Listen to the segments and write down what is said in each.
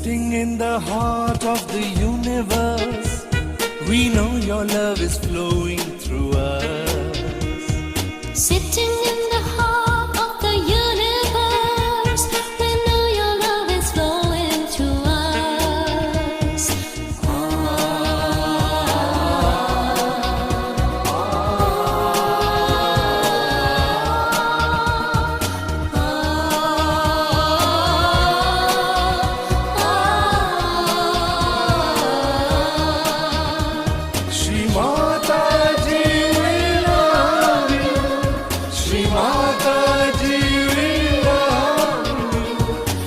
Sitting in the heart of the universe, we know your love is flowing through us. Sitting in the heart of the universe, we know your love is flowing through us. Shri Mata Ji, we love you. Shri Mata Ji, we love you.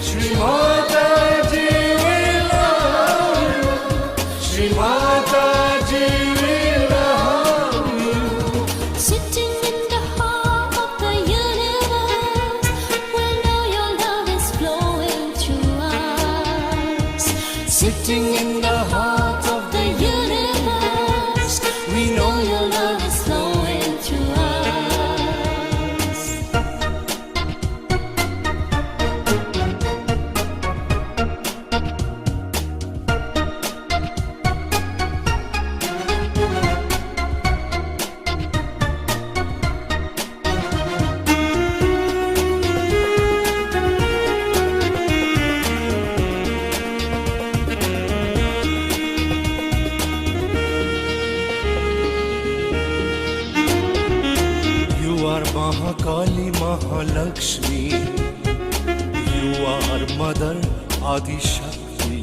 Shri Mata Ji, we love you. Shri Mata Ji, we love you. Sitting in the heart of the universe, we know your love is flowing through us. Sitting in the heart of the universe, we know your love is flowing through us. You are Mahakali Mahalakshmi. You are Mother Adi Shakti.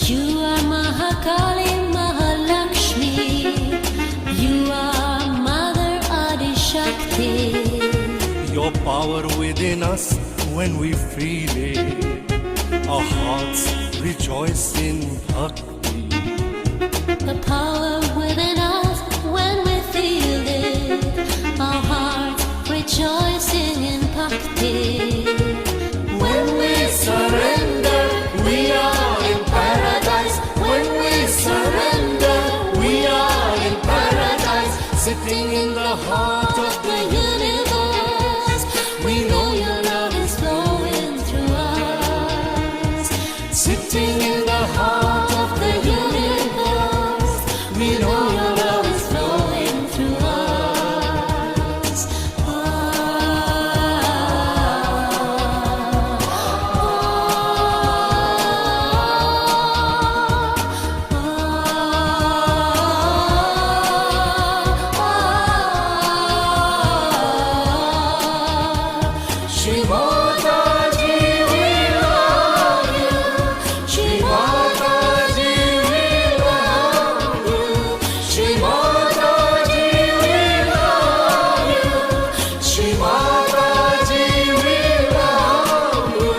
You are Mahakali Mahalakshmi. You are Mother Adi Shakti. Your power within us when we feel it. Our hearts rejoice in bhakti. The power within us when we feel it. Our hearts rejoicing in bhakti. When we surrender, we are in paradise. When we surrender, we are in paradise. Sitting in the heart of the universe, we know your love is flowing through us. Sitting in the heart of the universe, we know your love is flowing through us. Shri Mata Ji, we love you. Shri Mata Ji, we love you. Shri Mata Ji, we love you. Shri Mata Ji, we love you.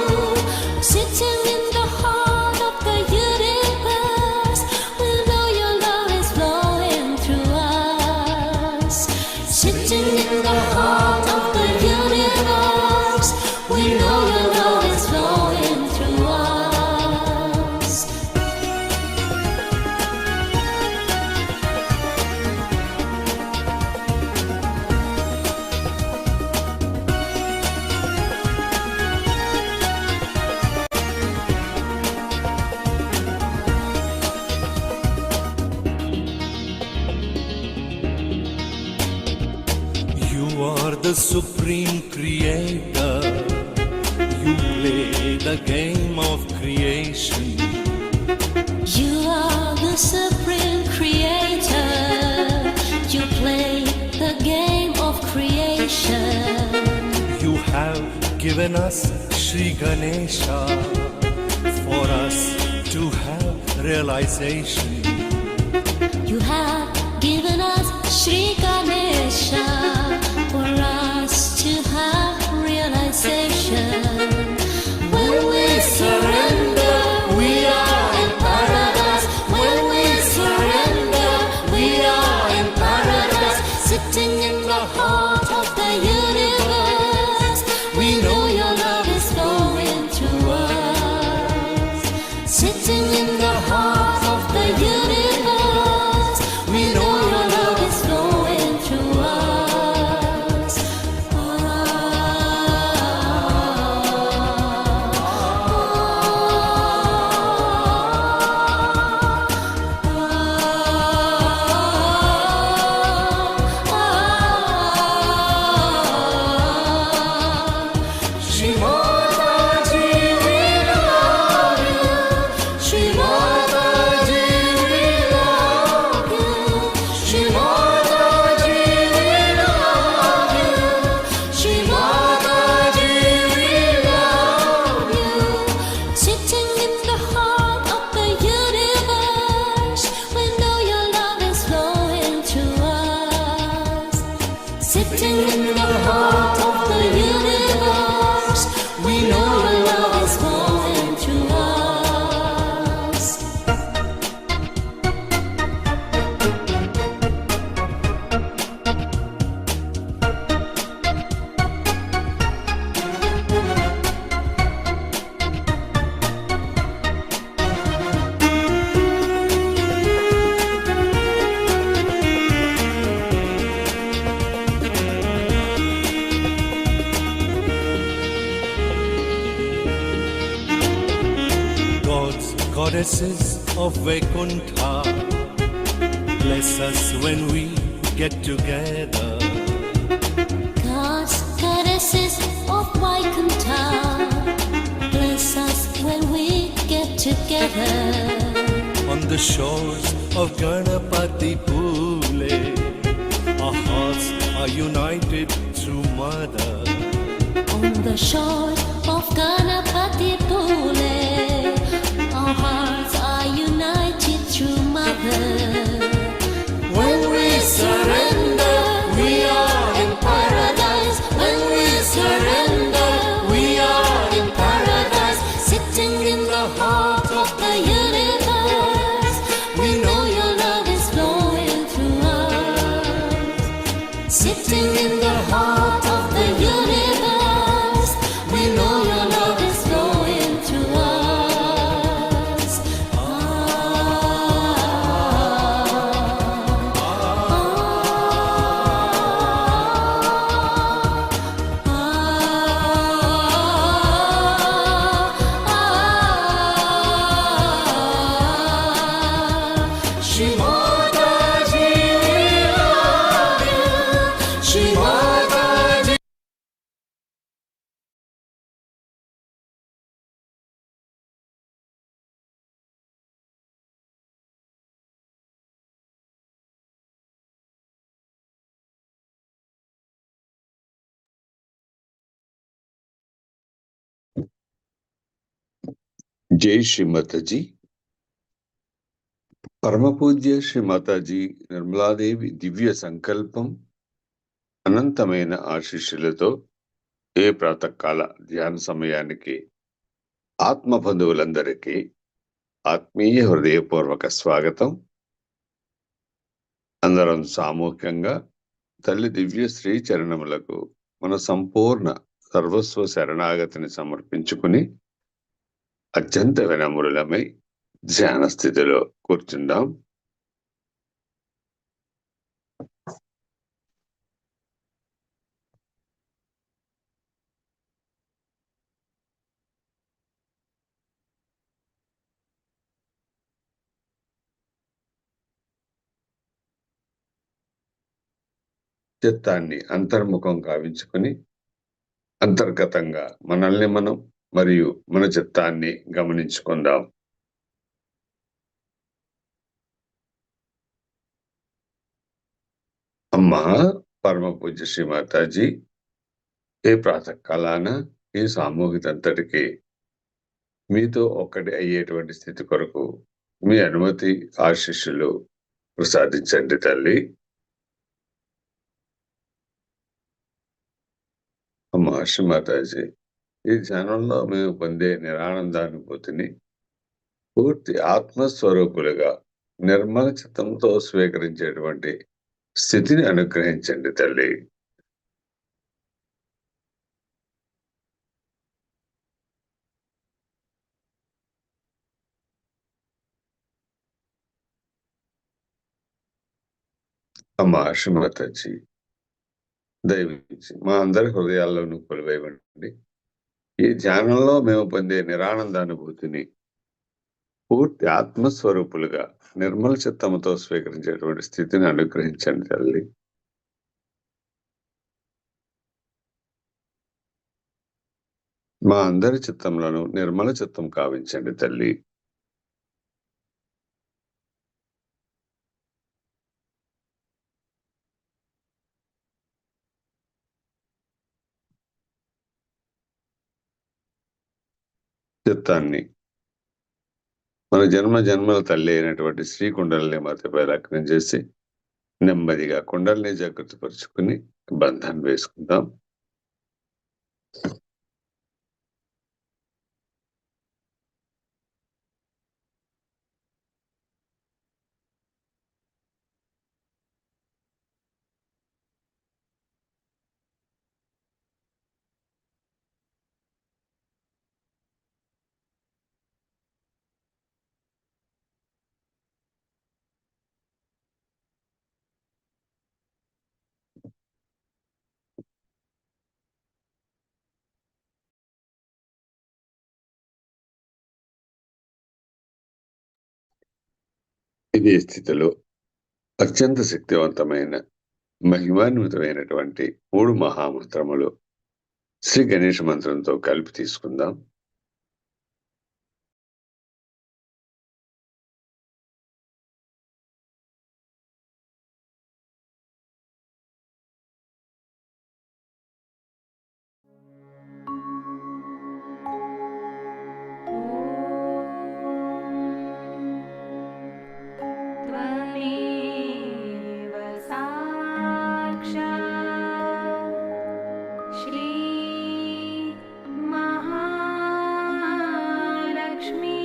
Sitting in the heart of the universe, we know your love is flowing through us. Sitting in the heart of the universe, we know your love is flowing through us. You are the supreme creator. You play the game of creation. You are the supreme creator. You play the game of creation. You have given us Shri Ganesha for us to have realization. You have given us Shri Ganesha for us to have realization. When we surrender, we are in paradise. When we surrender, we are in paradise. Sitting in the heart of the universe, we know your love is flowing through us. Sitting in the heart of the universe, we know your love is flowing through us. sitting in the heart of the universe. We know your love is flowing through us. Gods, goddesses of Vaikuntha, bless us when we get together. God's goddesses of Vaikuntha, bless us when we get together. On the shores of Ganapati Pule, our hearts are united through Mother. On the shores of Ganapati Pule, our hearts are united through Mother. When we surrender, we are in paradise. When we surrender, we are in paradise. Sitting in the heart of the universe, we know your love is flowing through us. Sitting in the heart of the universe, we know your love is flowing through us. Shri Mataji, we love you. Shri Mataji. జై శ్రీ మాతాజీ. పరమపూజ్య శ్రీ మాతాజీ నిర్మలాదేవి దివ్య సంకల్పం, అనంతమైన ఆశీస్సులతో ఏ ప్రాతకాల ధ్యాన సమయానికి ఆత్మ బంధువులందరికీ ఆత్మీయ హృదయపూర్వక స్వాగతం. అందరం సామూహికంగా తల్లి దివ్య శ్రీ చరణములకు మన సంపూర్ణ సర్వస్వ శరణాగతిని సమర్పించుకుని అత్యంత వినమ్రులమై ధ్యాన స్థితిలో కూర్చుందాం. చిత్తాన్ని అంతర్ముఖం కావించుకుని అంతర్గతంగా మనల్ని మనం మరియు మన చిత్తాన్ని గమనించుకుందాం. అమ్మా పరమ పూజ్య శ్రీ మాతాజీ, ఏ ప్రాతకాలాన ఈ సామూహిక అంతటికి మీతో ఒక్కటి అయ్యేటువంటి స్థితి కొరకు మీ అనుమతి ఆశీస్సులు ప్రసాదించండి తల్లి. అమ్మా శ్రీ మాతాజీ, ఈ ధ్యానంలో మేము పొందే నిరానందానుభూతిని పూర్తి ఆత్మస్వరూపులుగా నిర్మల చిత్తంతో స్వీకరించేటువంటి స్థితిని అనుగ్రహించండి తల్లి. అమ్మా శ్రీమాతాజీ, దయవించి మా అందరి హృదయాల్లోనూ కొలువైవ్వండి. ఈ ధ్యానంలో మేము పొందే నిరానందానుభూతిని పూర్తి ఆత్మస్వరూపులుగా నిర్మల చిత్తముతో స్వీకరించేటువంటి స్థితిని అనుగ్రహించండి తల్లి. మా అందరి చిత్తంలోనూ నిర్మల చిత్తం కావించండి తల్లి. చిత్తాన్ని మన జన్మ జన్మల తల్లి అయినటువంటి శ్రీకుండలిని మాతపై లగ్నం చేసి నెమ్మదిగా కుండల్ని జాగ్రత్తపరుచుకుని బంధాన్ని వేసుకుందాం. ఇదే స్థితిలో అత్యంత శక్తివంతమైన మహిమాన్వితమైనటువంటి 3 మహామంత్రములు శ్రీ గణేష మంత్రంతో కలిపి తీసుకుందాం. त्वमेव साक्षात् श्री महालक्ष्मी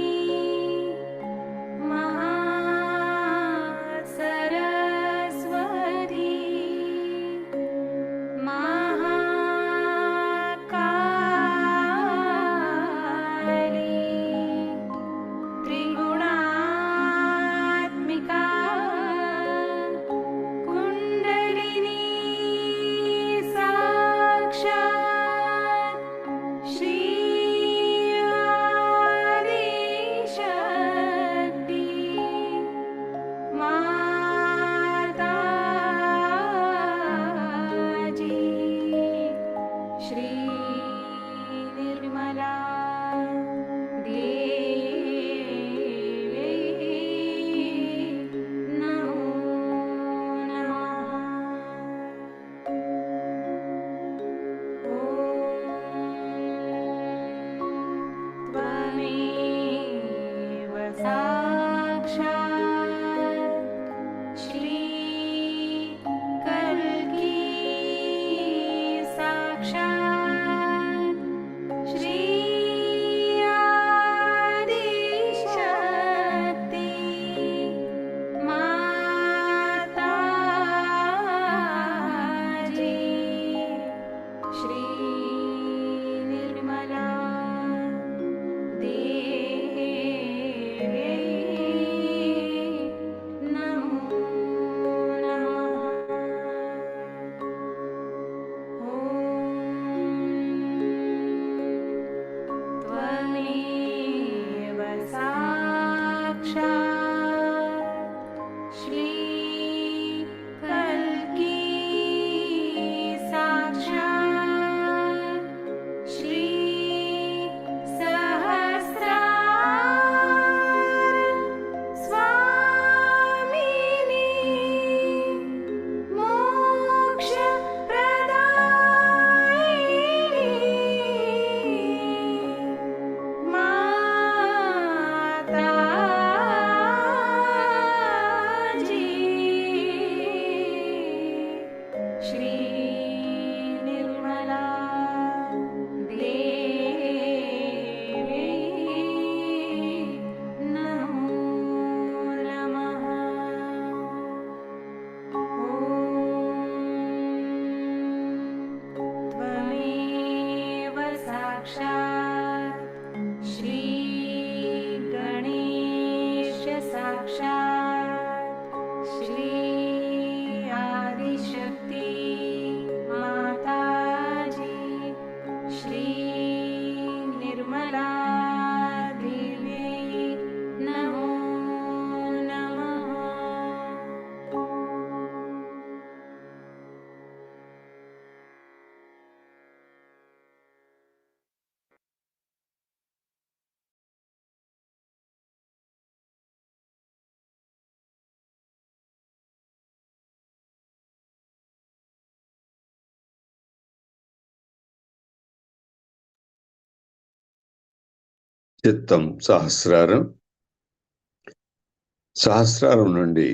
महासरस्वती महाकाली त्रिगुणात्मिका कुण्डलिनी साक्षात् श्री आदिशक्ति माताजी श्री निर्मला देवी नमो नमः। त्वमेव साक्षात् श्री कल्की साक्षात् श्री आदिशक्ति माताजी श्री निर्मला देवी नमो नमः। त्वमेव साक्षात् श्री कल्की साक्षात् श्री सहस्रार स्वामिनी मोक्षप्रदायिनी माताजी श्री निर्मला देवी नमो नमः। त्वमेव साक्षात् श्री गणेश साक्षात् श्री आदिशक्ति माताजी श्री निर्मला देवी नमो नमः। చిత్తం సహస్రారం, సహస్రారం నుండి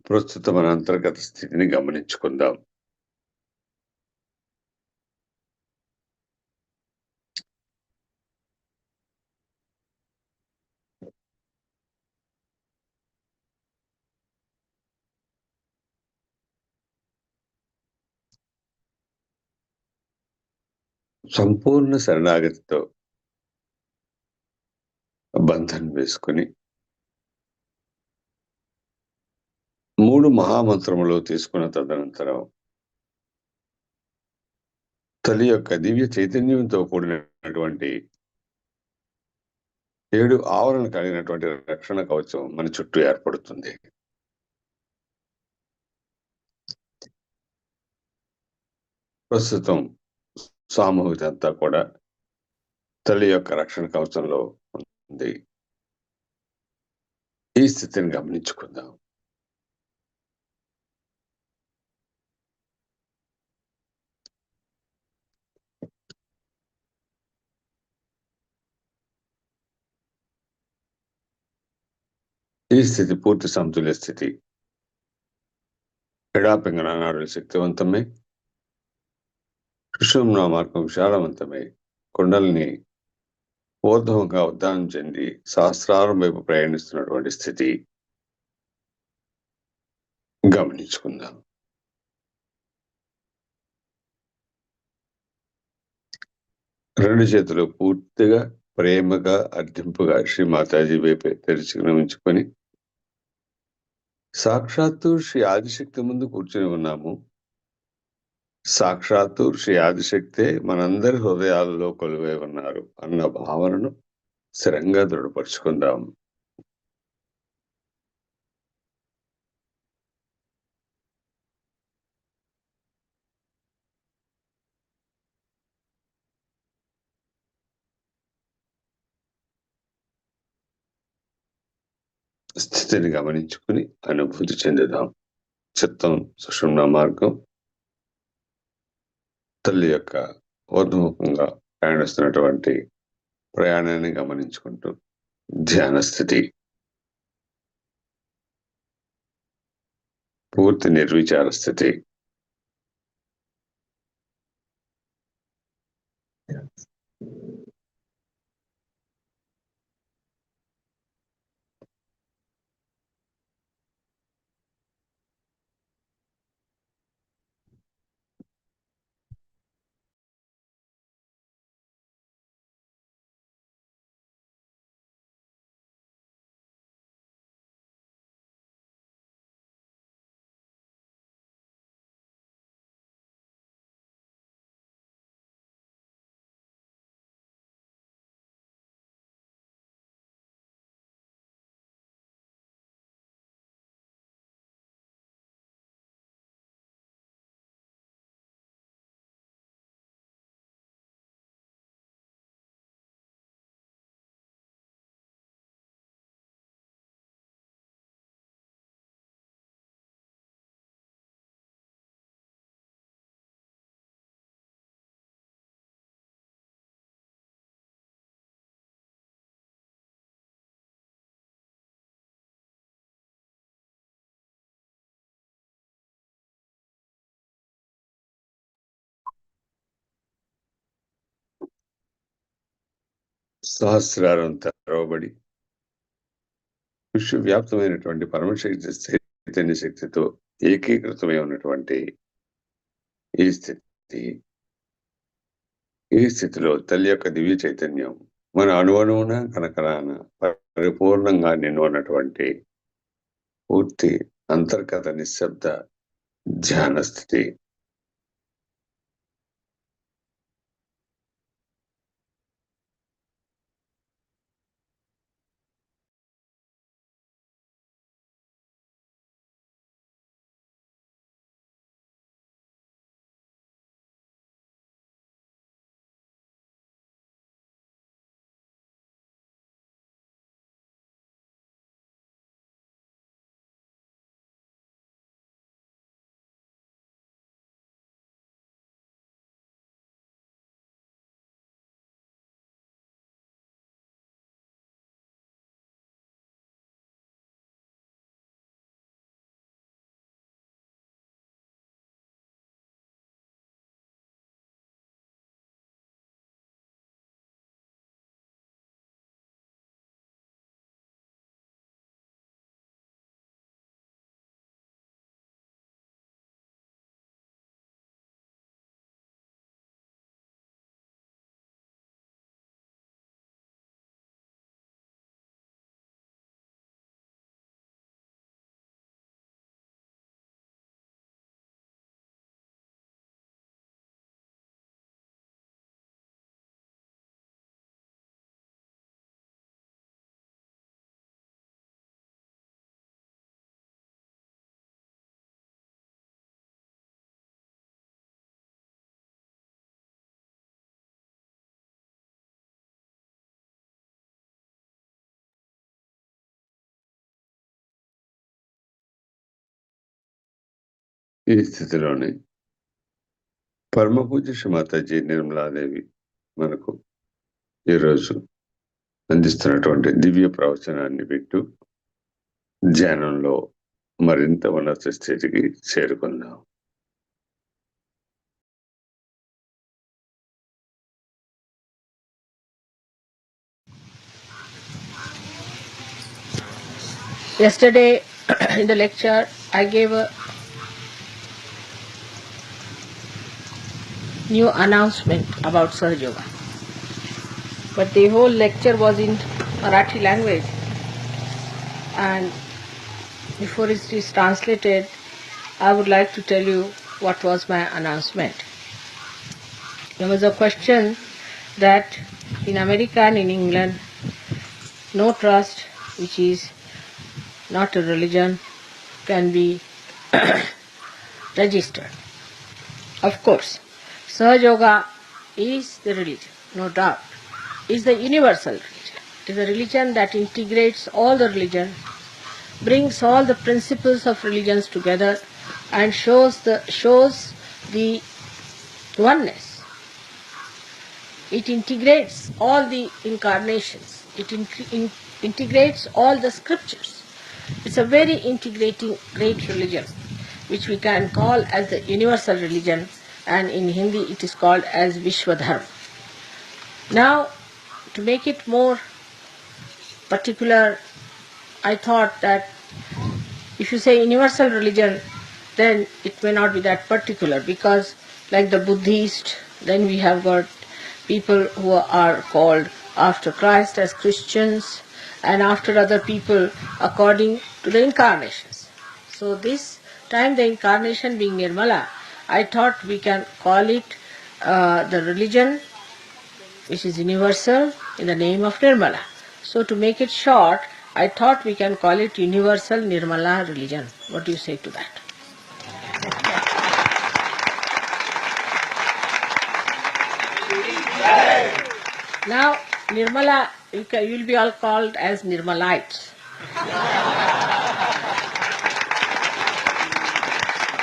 ప్రస్తుతం మన అంతర్గత స్థితిని గమనించుకుందాం. సంపూర్ణ శరణాగతితో బంధం వేసుకుని 3 మహామంత్రములు తీసుకున్న తదనంతరం తల్లి యొక్క దివ్య చైతన్యంతో కూడినటువంటి 7 ఆవరణ కలిగినటువంటి రక్షణ కవచం మన చుట్టూ ఏర్పడుతుంది. ప్రస్తుతం సామూహికత అంతా కూడా తల్లి యొక్క రక్షణ కవచంలో ఉంది. ఈ స్థితిని గమనించుకుందాం. ఈ స్థితి పూర్తి సమతుల్య స్థితి. ఎడాపింగన నాడులు శక్తివంతమై, సుషుమ్నా మార్గం విశాలవంతమై, కుండల్ని ఊర్ధ్వంగా ఉద్దానం చెంది సహస్రారం వైపు ప్రయాణిస్తున్నటువంటి స్థితి గమనించుకుందాం. రెండు చేతులు పూర్తిగా ప్రేమగా అర్థింపుగా శ్రీ మాతాజీ వైపు తెరిచి ఉంచుకొని సాక్షాత్తు శ్రీ ఆదిశక్తి ముందు కూర్చొని ఉన్నాము. సాక్షాత్తు శ్రీ ఆదిశక్తే మనందరి హృదయాలలో కొలువై ఉన్నారు అన్న భావనను స్థిరంగా దృఢపరుచుకుందాం. స్థితిని గమనించుకుని అనుభూతి చెందుదాం. చిత్తం సుషుమ్నా మార్గం తల్లి యొక్క ఊర్ధ్వముఖంగా ప్రయాణిస్తున్నటువంటి ప్రయాణాన్ని గమనించుకుంటూ ధ్యాన స్థితి, పూర్తి నిర్విచార స్థితి. సహస్రారం తెరవబడి విశ్వవ్యాప్తమైనటువంటి పరమశక్తి చైతన్య శక్తితో ఏకీకృతమై ఉన్నటువంటి ఈ స్థితిలో తల్లి యొక్క దివ్య చైతన్యం మన అణువణువున కనకరాన పరిపూర్ణంగా నిన్ను ఉన్నటువంటి పూర్తి అంతర్గత నిశ్శబ్ద ధ్యాన స్థితి. ఈ స్థితిలోనే పరమపూజ్య శ్రీమాతాజీ నిర్మలాదేవి మనకు ఈరోజు అందిస్తున్నటువంటి దివ్య ప్రవచనాన్ని వింటూ ధ్యానంలో మరింత ఉన్నత స్థితికి చేరుకుందాం. Yesterday in the lecture I gave a new announcement about Sahaja Yoga. But the whole lecture was in Marathi language, and before it is translated, I would like to tell you what was my announcement. There was a question that in America and in England, no trust, which is not a religion, can be registered. Of course, Sahaja Yoga is the religion, no doubt. Is the universal religion. It is a religion that integrates all the religions, brings all the principles of religions together, and shows the oneness. It integrates all the incarnations. It integrates all the scriptures. It's a very integrating great religion, which we can call as the universal religion, and in Hindi it is called as Vishwadharma. Now, to make it more particular, I thought that if you say universal religion, then it may not be that particular, because like the Buddhist, then we have got people who are called after Christ as Christians, and after other people according to the incarnations. So this time the incarnation being Nirmala, I thought we can call it the religion which is universal in the name of Nirmala. So to make it short, I thought we can call it universal Nirmala religion. What do you say to that? Now, Nirmala, you will be all called as Nirmalites.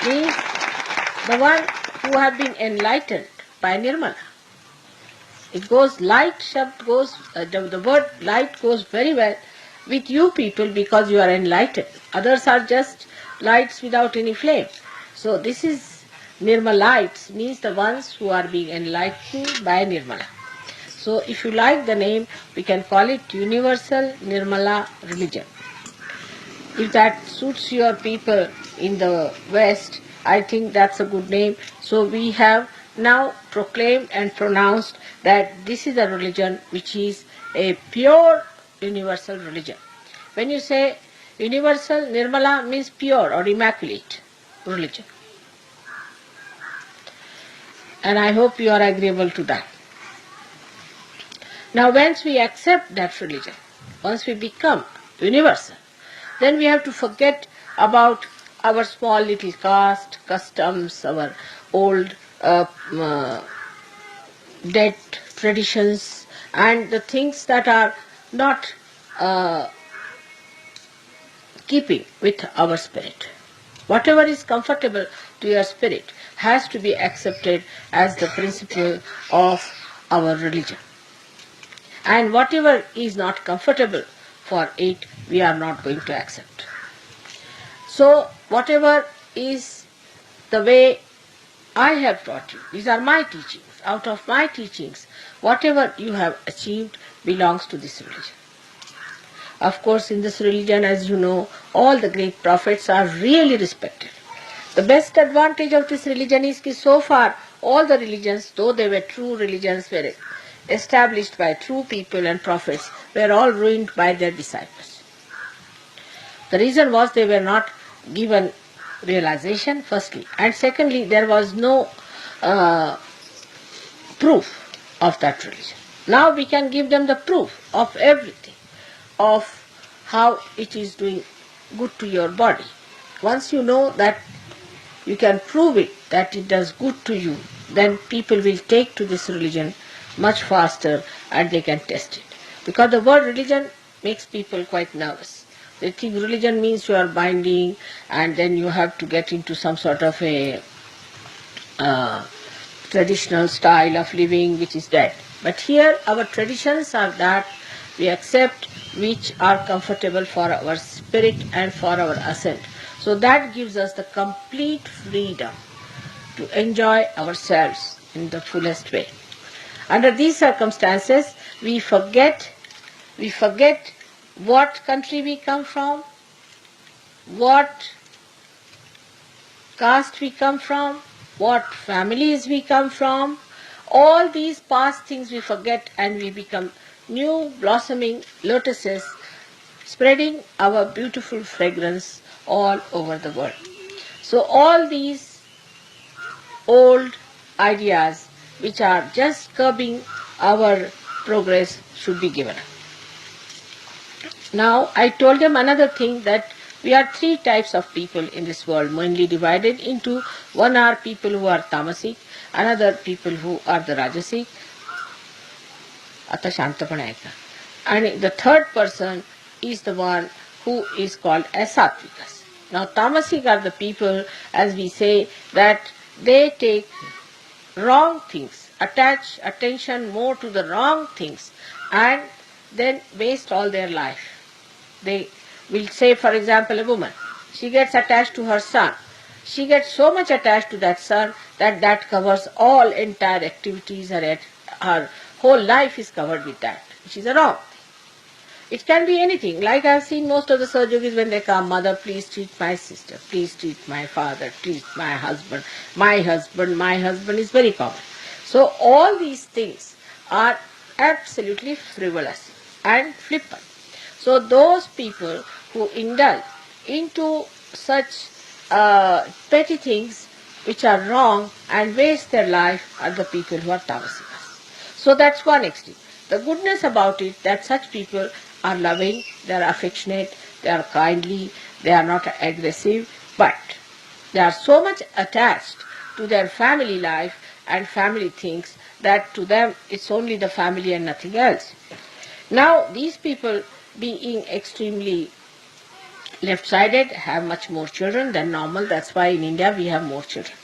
Means the one who have been enlightened by Nirmala. It goes, light shabd goes, the word light goes very well with you people because you are enlightened. Others are just lights without any flame. So this is Nirmalites, means the ones who are being enlightened by Nirmala. So if you like the name, we can call it Universal Nirmala Religion. If that suits your people in the West, I think that's a good name. So we have now proclaimed and pronounced that this is a religion which is a pure universal religion. When you say universal, Nirmala means pure or immaculate religion. And I hope you are agreeable to that. Now once we accept that religion, once we become universal, then we have to forget about our small little caste, customs, our old dead traditions, and the things that are not keeping with our spirit. Whatever is comfortable to your spirit has to be accepted as the principle of our religion. And whatever is not comfortable for it, we are not going to accept. So, whatever is the way I have taught you, these are my teachings. Out of my teachings, whatever you have achieved belongs to this religion. Of course, in this religion, as you know, all the great prophets are really respected. The best advantage of this religion is that so far, all the religions, though they were true religions, were established by true people and prophets, were all ruined by their disciples. The reason was they were not given realization, firstly, and secondly, there was no proof of that religion. Now we can give them the proof of everything, of how it is doing good to your body. Once you know that you can prove it, that it does good to you, then people will take to this religion much faster and they can test it. Because the word religion makes people quite nervous. They think religion means you are binding and then you have to get into some sort of a traditional style of living which is dead. But here our traditions are that we accept which are comfortable for our spirit and for our ascent. So that gives us the complete freedom to enjoy ourselves in the fullest way. Under these circumstances, we forget what country we come from, what caste we come from, what families we come from. All these past things we forget and we become new blossoming lotuses, spreading our beautiful fragrance all over the world. So all these old ideas which are just curbing our progress should be given up. Now I told them another thing, that we are three types of people in this world, mainly divided into, one are people who are tamasic, another people who are the rajasic, and the third person is the one who is called as sattvikas. Now tamasic are the people, as we say, that they take wrong things, attach attention more to the wrong things, and then waste all their life. They will say, for example, a woman, she gets attached to her son. She gets so much attached to that son that covers all entire activities. Her whole life is covered with that, which is a wrong. It can be anything. Like I have seen most of the Sahajogis when they come, mother, please treat my sister, please treat my father, treat my husband. My husband is very common. So all these things are absolutely frivolous and flippant. So those people who indulge into such petty things which are wrong and waste their life are the people who are tamasikas. So that's one extreme. The goodness about it, that such people are loving, they are affectionate, they are kindly, they are not aggressive, but they are so much attached to their family life and family things that to them it's only the family and nothing else. Now these people, being extremely left-sided, have much more children than normal. That's why in India we have more children.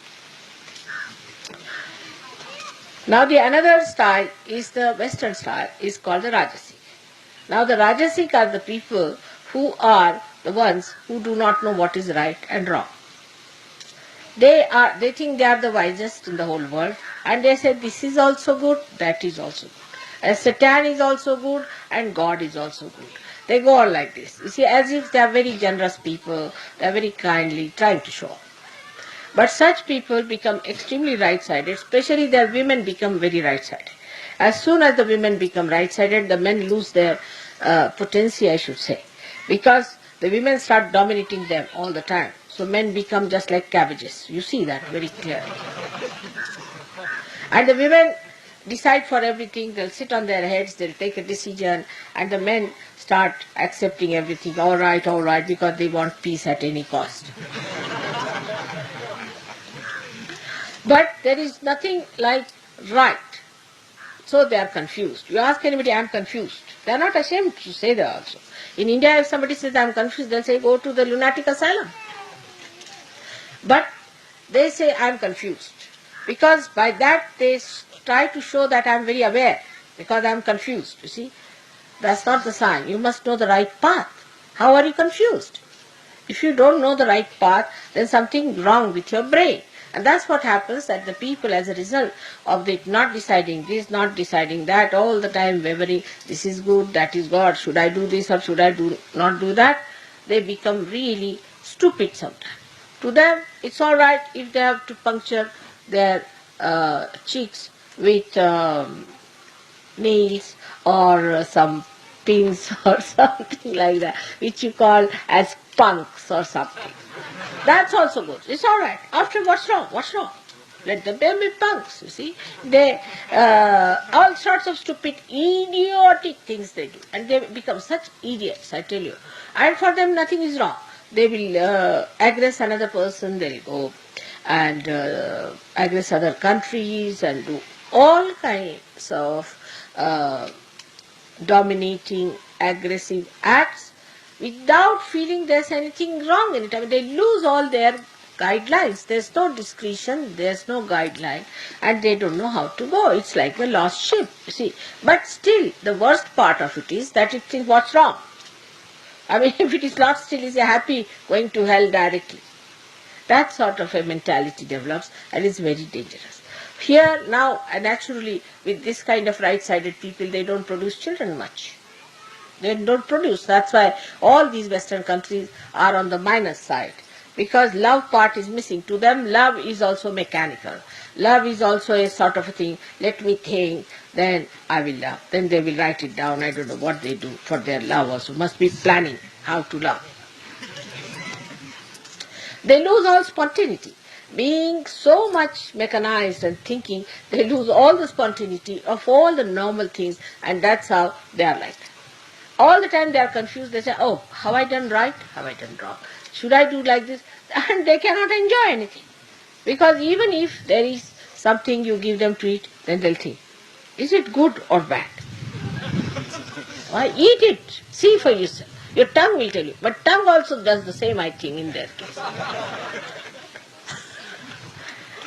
Now the another style is the Western style, is called the Rajasic. Now the Rajasic are the people who are the ones who do not know what is right and wrong. They think they are the wisest in the whole world, and they say this is also good, that is also good. And Satan is also good and God is also good. They go on like this. You see, as if they are very generous people, they are very kindly trying to show. But such people become extremely right-sided, especially their women become very right-sided. As soon as the women become right-sided, the men lose their potency, I should say, because the women start dominating them all the time. So men become just like cabbages. You see that very clearly. And the women decide for everything, they'll sit on their heads, they'll take a decision, and the men start accepting everything, all right, because they want peace at any cost. But there is nothing like right. So they are confused. You ask anybody, I am confused. They are not ashamed to say that also. In India, if somebody says, I am confused, they'll say, go to the lunatic asylum. But they say, I am confused. Because by that they try to show that I am very aware, because I am confused, you see. That's not the sign. You must know the right path. How are you confused? If you don't know the right path, then something wrong with your brain. And that's what happens, that the people, as a result of it not deciding this, not deciding that, all the time wavering, this is good, that is God, should I do this or should I not do that, they become really stupid sometimes. To them, it's all right if they have to puncture their cheeks with nails or some pins or something like that, which you call as punks or something. That's also good. It's all right. After, what's wrong? What's wrong? Let them be punks, you see. They, all sorts of stupid, idiotic things they do. And they become such idiots, I tell you. And for them, nothing is wrong. They will aggress another person, they'll go and aggress other countries and do all kinds of dominating, aggressive acts without feeling there's anything wrong in it. I mean, they lose all their guidelines. There's no discretion, there's no guideline, and they don't know how to go. It's like a lost ship, you see. But still, the worst part of it is that it thinks what's wrong. I mean, if it is lost, still is happy going to hell directly. That sort of a mentality develops and is very dangerous. Here now, naturally, with this kind of right-sided people, they don't produce children much. They don't produce. That's why all these Western countries are on the minus side. Because love part is missing. To them, love is also mechanical. Love is also a sort of a thing, let me think, then I will love. Then they will write it down. I don't know what they do for their love also. Must be planning how to love. They lose all spontaneity. Being so much mechanized and thinking, they lose all the spontaneity of all the normal things, and that's how they are like that. All the time they are confused. They say, oh, have I done right? Have I done wrong? Should I do like this? And they cannot enjoy anything. Because even if there is something you give them to eat, then they'll think, is it good or bad? Why, eat it. See for yourself. Your tongue will tell you. But tongue also does the same, I think, in their case.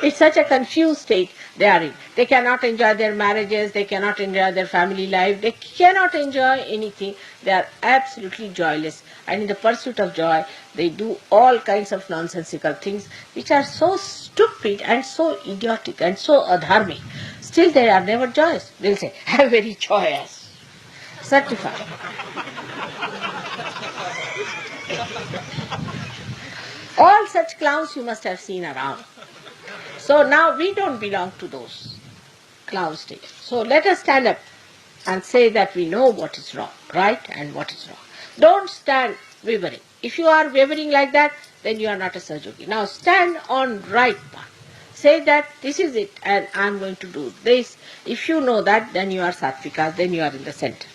It's such a confused state they are in. They cannot enjoy their marriages, they cannot enjoy their family life, they cannot enjoy anything. They are absolutely joyless. And in the pursuit of joy, they do all kinds of nonsensical things which are so stupid and so idiotic and so adharmic. Still they are never joyous. They'll say, I'm very joyous. Certified. All such clowns you must have seen around. So now we don't belong to those clown stages. So let us stand up and say that we know what is wrong, right, and what is wrong. Don't stand wavering. If you are wavering like that, then you are not a Sahaja. Now stand on right path. Say that this is it and I am going to do this. If you know that, then you are Sattvika, then you are in the center.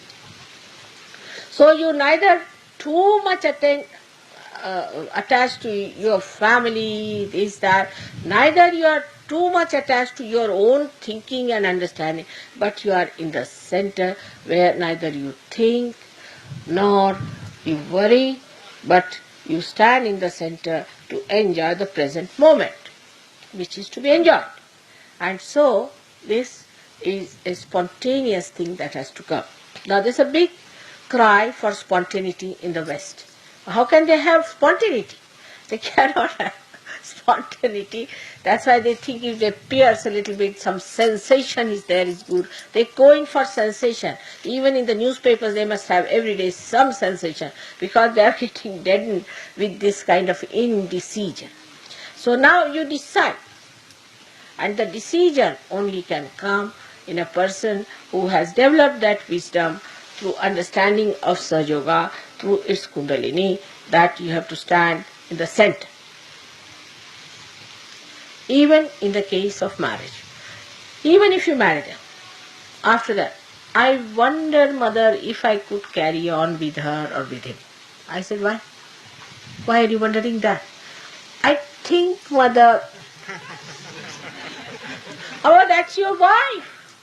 So you neither too much attached to your family, this, that. Neither you are too much attached to your own thinking and understanding, but you are in the center where neither you think nor you worry, but you stand in the center to enjoy the present moment, which is to be enjoyed. And so this is a spontaneous thing that has to come. Now there's a big cry for spontaneity in the West. How can they have spontaneity? They cannot have spontaneity. That's why they think if they pierce a little bit, some sensation is there, is good. They go in for sensation. Even in the newspapers they must have every day some sensation because they are getting deadened with this kind of indecision. So now you decide. And the decision only can come in a person who has developed that wisdom through understanding of Sahaja Yoga, through its Kundalini, that you have to stand in the center. Even in the case of marriage. Even if you marry them, after that, I wonder, mother, if I could carry on with her or with him. I said, why? Why are you wondering that? I think, mother, oh, that's your wife.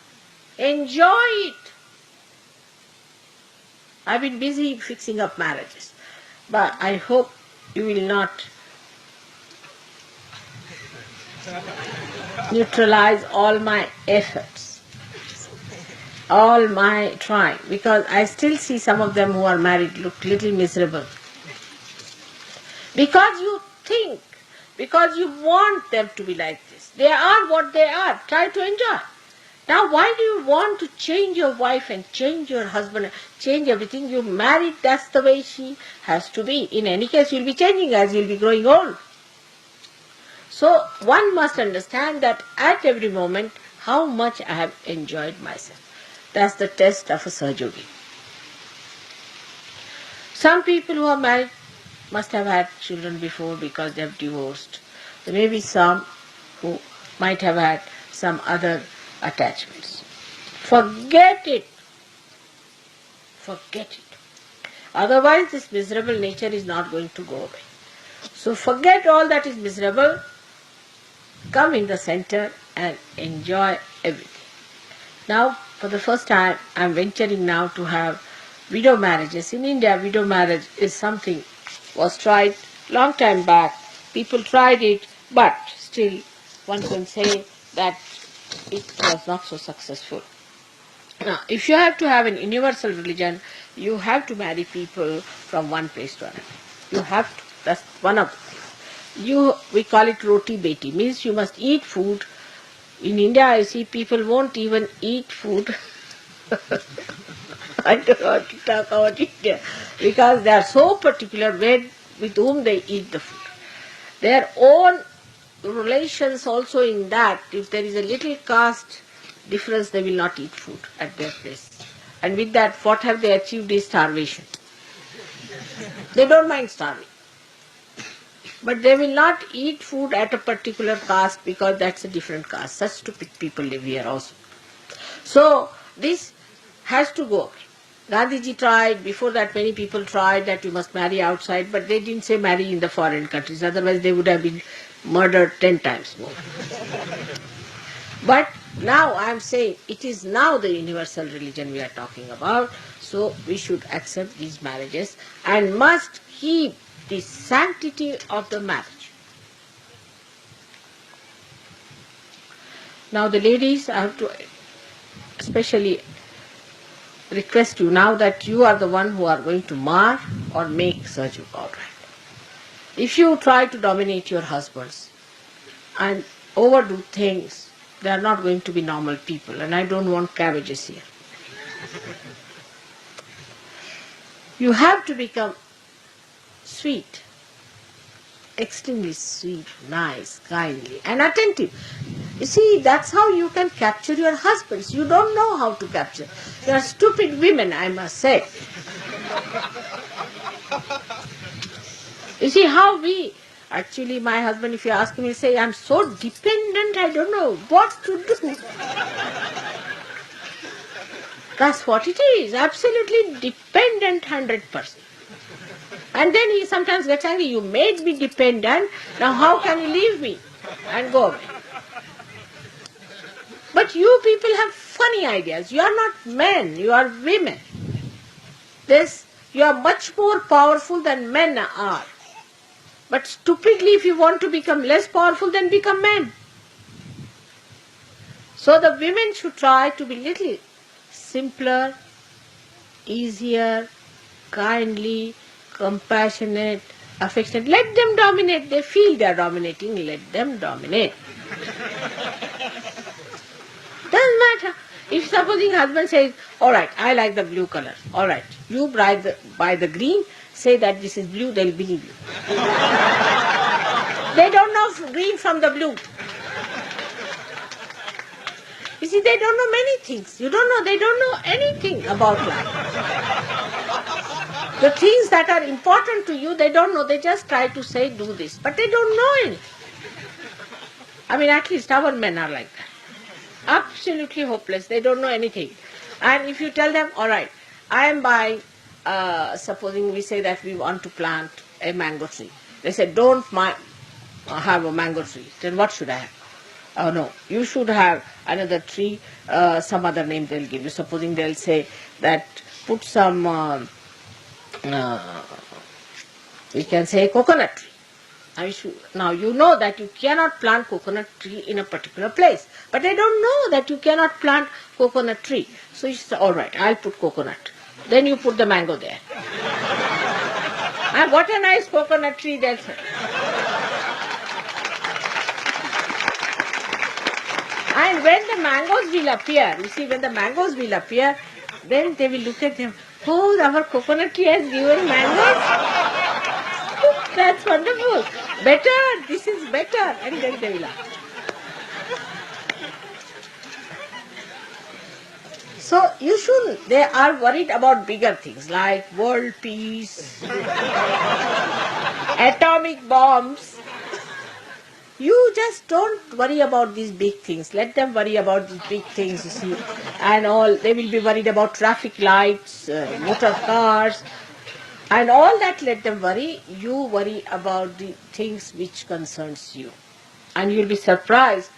Enjoy it. I've been busy fixing up marriages, but I hope you will not neutralize all my efforts, all my trying, because I still see some of them who are married look little miserable. Because you think, because you want them to be like this. They are what they are. Try to enjoy. Now, why do you want to change your wife and change your husband, change everything? You married, that's the way she has to be. In any case, you'll be changing as you'll be growing old. So, one must understand that at every moment, how much I have enjoyed myself. That's the test of a Sahaja Yogi. Some people who are married must have had children before because they have divorced. There may be some who might have had some other attachments. Forget it. Forget it. Otherwise this miserable nature is not going to go away. So forget all that is miserable, come in the center and enjoy everything. Now for the first time I am venturing now to have widow marriages. In India, widow marriage is something was tried long time back. People tried it, but still one can say that it was not so successful. Now, if you have to have an universal religion, you have to marry people from one place to another. You have to. That's one of the things. We call it roti beti, means you must eat food. In India, I see people won't even eat food. I don't want to talk about India because they are so particular with whom they eat the food. Their own relations also in that, if there is a little caste difference, they will not eat food at their place. And with that, what have they achieved is starvation. They don't mind starving. But they will not eat food at a particular caste because that's a different caste. Such stupid people live here also. So this has to go. Gandhiji tried, before that many people tried that you must marry outside, but they didn't say marry in the foreign countries, otherwise they would have been murdered 10 times more. But now I am saying it is now the universal religion we are talking about, so we should accept these marriages and must keep the sanctity of the marriage. Now the ladies, I have to especially request you now that you are the one who are going to mar or make Sahaja all right. If you try to dominate your husbands and overdo things, they are not going to be normal people, and I don't want cabbages here. You have to become sweet, extremely sweet, nice, kindly, and attentive. You see, that's how you can capture your husbands. You don't know how to capture. You are stupid women, I must say. You see how actually my husband, if you ask him, he'll say, I'm so dependent, I don't know what to do. That's what it is, absolutely dependent 100%. And then he sometimes gets angry, you made me dependent, now how can you leave me and go away? But you people have funny ideas. You are not men, you are women. You are much more powerful than men are. But stupidly, if you want to become less powerful, then become men. So the women should try to be little simpler, easier, kindly, compassionate, affectionate. Let them dominate. They feel they are dominating. Let them dominate. Doesn't matter. If supposing husband says, all right, I like the blue color. All right, you buy the green. Say that this is blue. They'll believe you. They don't know green from the blue. You see, they don't know many things. They don't know anything about life. The things that are important to you, they don't know. They just try to say, do this. But they don't know anything. I mean, at least our men are like that. Absolutely hopeless. They don't know anything. And if you tell them, all right, I am buying, supposing we say that we want to plant a mango tree. They say, don't have a mango tree. Then what should I have? Oh no, you should have another tree, some other name they'll give you. Supposing they'll say that put some, we can say coconut tree. Now you know that you cannot plant coconut tree in a particular place. But they don't know that you cannot plant coconut tree. So you say, all right, I'll put coconut. Then you put the mango there. And what a nice coconut tree they'll say. And when the mangoes will appear, you see, when the mangoes will appear, then they will look at them. Oh, our coconut tree has given mangoes. That's wonderful. Better, this is better. And then they will laugh. So you shouldn't. They are worried about bigger things like world peace, atomic bombs. You just don't worry about these big things. Let them worry about these big things, you see. And all, they will be worried about traffic lights, motor cars, and all that let them worry. You worry about the things which concerns you. And you'll be surprised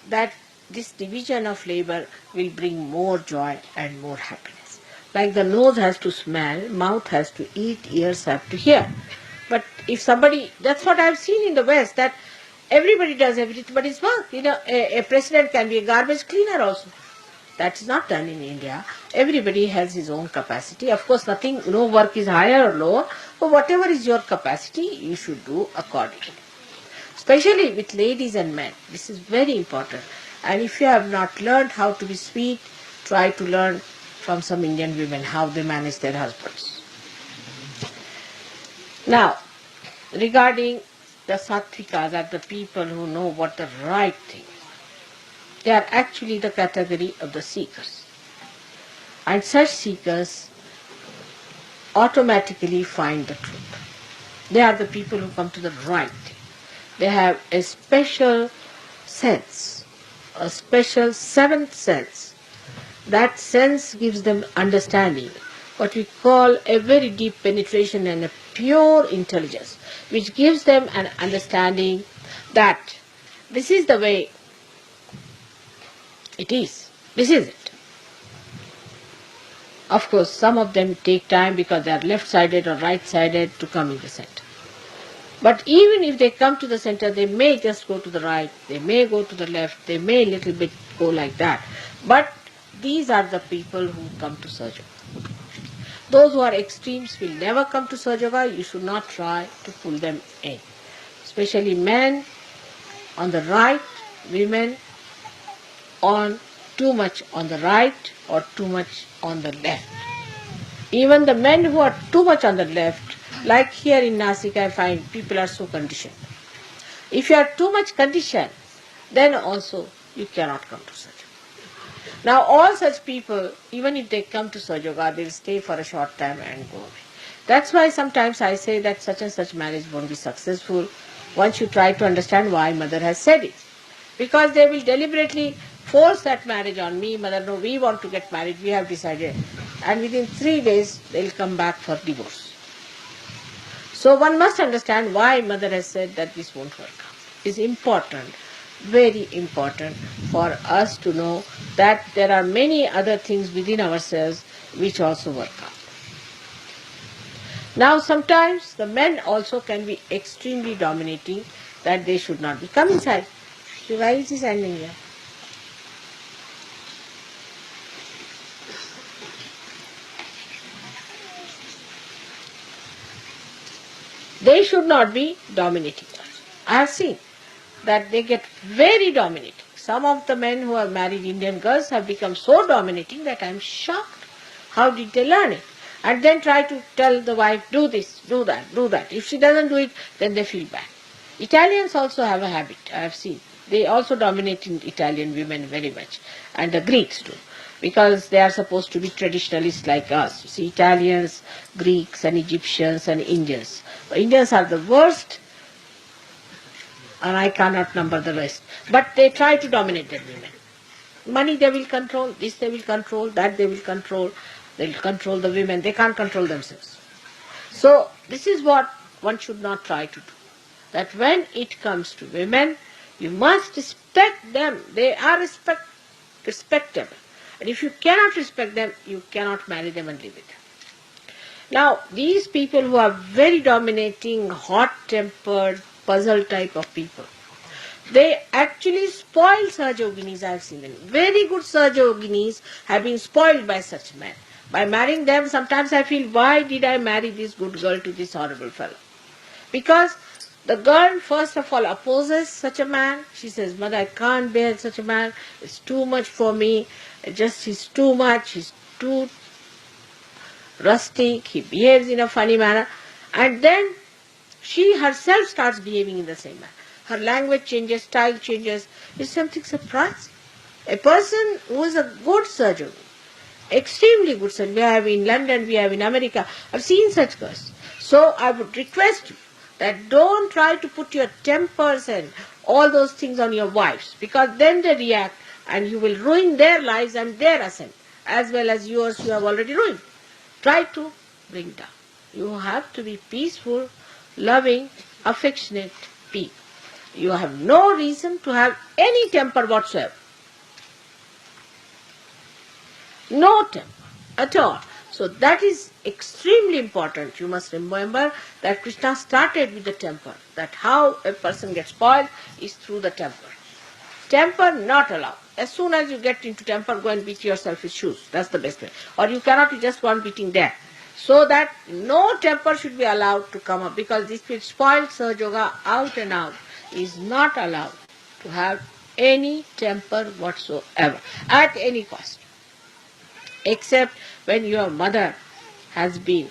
that this division of labor will bring more joy and more happiness. Like the nose has to smell, mouth has to eat, ears have to hear. But if somebody, that's what I've seen in the West, that everybody does everybody's work. A president can be a garbage cleaner also. That's not done in India. Everybody has his own capacity. Of course, no work is higher or lower, but whatever is your capacity, you should do accordingly. Especially with ladies and men. This is very important. And if you have not learned how to be sweet, try to learn from some Indian women how they manage their husbands. Now, regarding the Sattvikas, that the people who know what the right thing is, they are actually the category of the seekers. And such seekers automatically find the truth. They are the people who come to the right thing. They have a special sense, a special seventh sense. That sense gives them understanding, what we call a very deep penetration and a pure intelligence, which gives them an understanding that this is the way it is. This is it. Of course, some of them take time because they are left-sided or right-sided to come in the center. But even if they come to the center, they may just go to the right, they may go to the left, they may a little bit go like that. But these are the people who come to Sahaja. Those who are extremes will never come to Sahaja. You should not try to pull them in. Especially men on the right, women on too much on the right or too much on the left. Even the men who are too much on the left, like here in Nasik, I find people are so conditioned. If you are too much conditioned, then also you cannot come to Sahaja. Now all such people, even if they come to Sahaja, they will stay for a short time and go away. That's why sometimes I say that such and such marriage won't be successful once you try to understand why mother has said it. Because they will deliberately force that marriage on me. Mother, no, we want to get married, we have decided. And within 3 days, they will come back for divorce. So one must understand why mother has said that this won't work out. It's important, very important for us to know that there are many other things within ourselves which also work out. Now sometimes the men also can be extremely dominating, that they should not be. Come inside. Why is he standing here? They should not be dominating us. I have seen that they get very dominating. Some of the men who have married Indian girls have become so dominating that I am shocked. How did they learn it? And then try to tell the wife, do this, do that, do that. If she doesn't do it, then they feel bad. Italians also have a habit, I have seen. They also dominate in Italian women very much, and the Greeks too, because they are supposed to be traditionalists like us. You see, Italians, Greeks and Egyptians and Indians. Indians are the worst, and I cannot number the rest. But they try to dominate their women. Money they will control, this they will control, that they will control. They will control the women, they can't control themselves. So this is what one should not try to do. That when it comes to women, you must respect them. They are respectable. And if you cannot respect them, you cannot marry them and live with them. Now, these people who are very dominating, hot-tempered, puzzle type of people, they actually spoil Sahaja-yoginis. I have seen them. Very good Sahaja-yoginis have been spoiled by such men. By marrying them, sometimes I feel, why did I marry this good girl to this horrible fellow? Because the girl, first of all, opposes such a man. She says, Mother, I can't bear such a man. It's too much for me. He's too much. He's too rustic. He behaves in a funny manner. And then she herself starts behaving in the same manner. Her language changes, style changes. It's something surprising. A person who is a good surgeon, extremely good surgeon, we have in London, we have in America, I've seen such girls. So I would request you that don't try to put your tempers and all those things on your wives, because then they react and you will ruin their lives and their ascent, as well as yours you have already ruined. Try to bring down. You have to be peaceful, loving, affectionate people. You have no reason to have any temper whatsoever. No temper at all. So that is extremely important. You must remember that Krishna started with the temper, that how a person gets spoiled is through the temper. Temper not allowed. As soon as you get into temper, go and beat yourself with shoes. That's the best way. Or you cannot, you just go on beating there. So that no temper should be allowed to come up, because this will spoil Sahaja Yoga out and out. Is not allowed to have any temper whatsoever at any cost, except when your mother has been.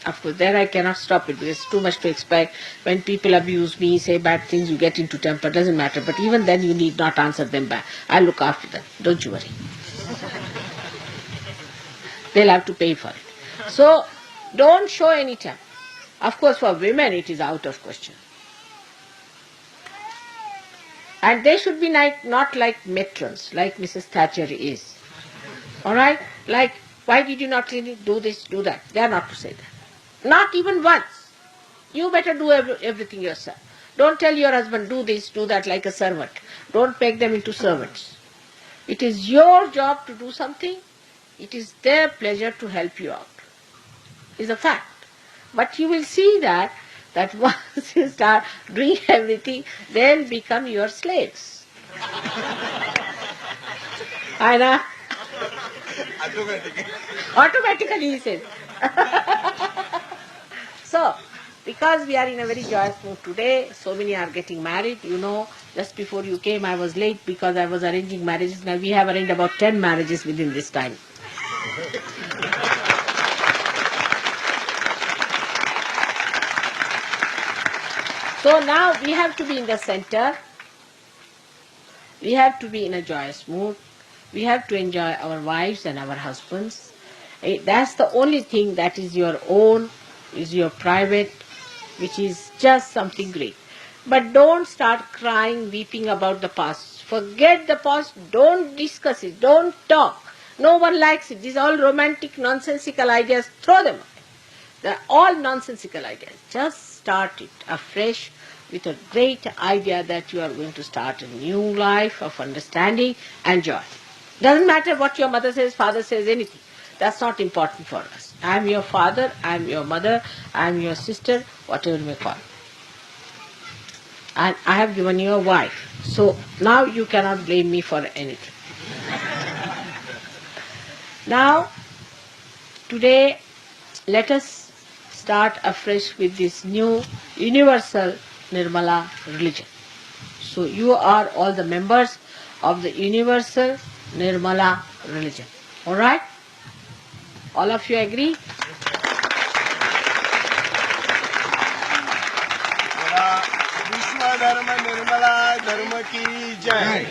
Of course, there I cannot stop it because it's too much to expect. When people abuse me, say bad things, you get into temper, doesn't matter. But even then, you need not answer them back. I'll look after them. Don't you worry. They'll have to pay for it. So, don't show any temper. Of course, for women, it is out of question. And they should be not like matrons, like Mrs. Thatcher is. Alright? Like, why did you not do this, do that? They are not to say that. Not even once. You better do everything yourself. Don't tell your husband, do this, do that, like a servant. Don't make them into servants. It is your job to do something. It is their pleasure to help you out. It's a fact. But you will see that once you start doing everything, they'll become your slaves. I know. Automatically, he says. So, because we are in a very joyous mood today, so many are getting married. You know, just before you came, I was late because I was arranging marriages. Now we have arranged about 10 marriages within this time. So now we have to be in the center. We have to be in a joyous mood. We have to enjoy our wives and our husbands. That's the only thing that is your own, is your private, which is just something great. But don't start crying, weeping about the past. Forget the past. Don't discuss it. Don't talk. No one likes it. These are all romantic, nonsensical ideas. Throw them away. They're all nonsensical ideas. Just start it afresh with a great idea that you are going to start a new life of understanding and joy. Doesn't matter what your mother says, father says, anything. That's not important for us. I am your father, I am your mother, I am your sister, whatever you may call. And I have given you a wife. So now you cannot blame me for anything. Now, today, let us start afresh with this new universal Nirmala religion. So you are all the members of the universal Nirmala religion. Alright? All of you agree? विश्व धर्म निर्मला धर्म की जय।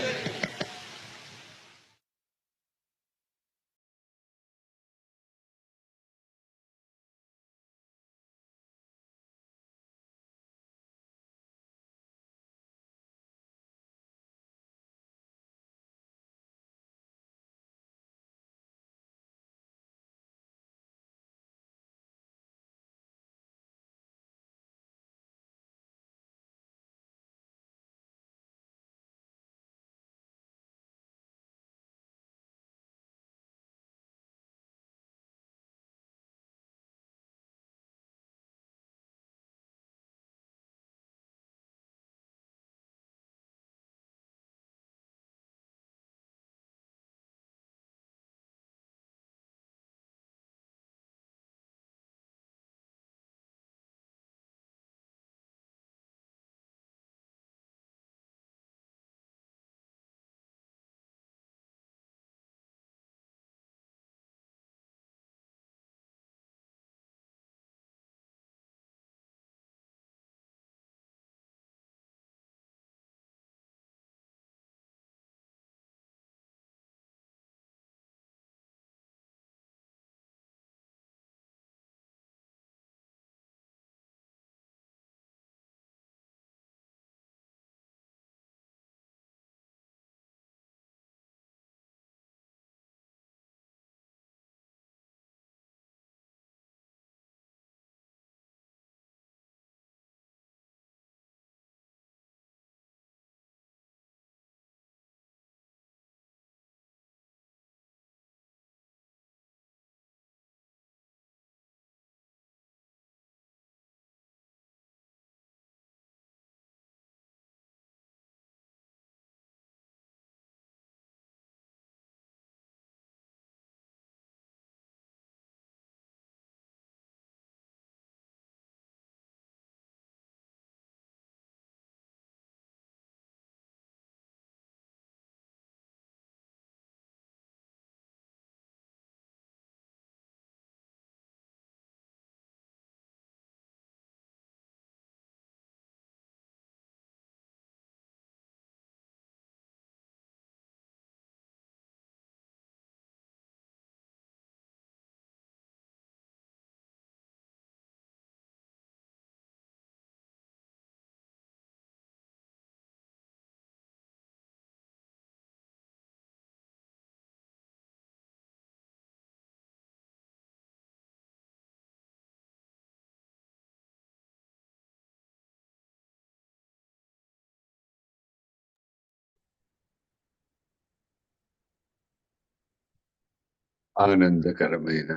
ఆనందకరమైన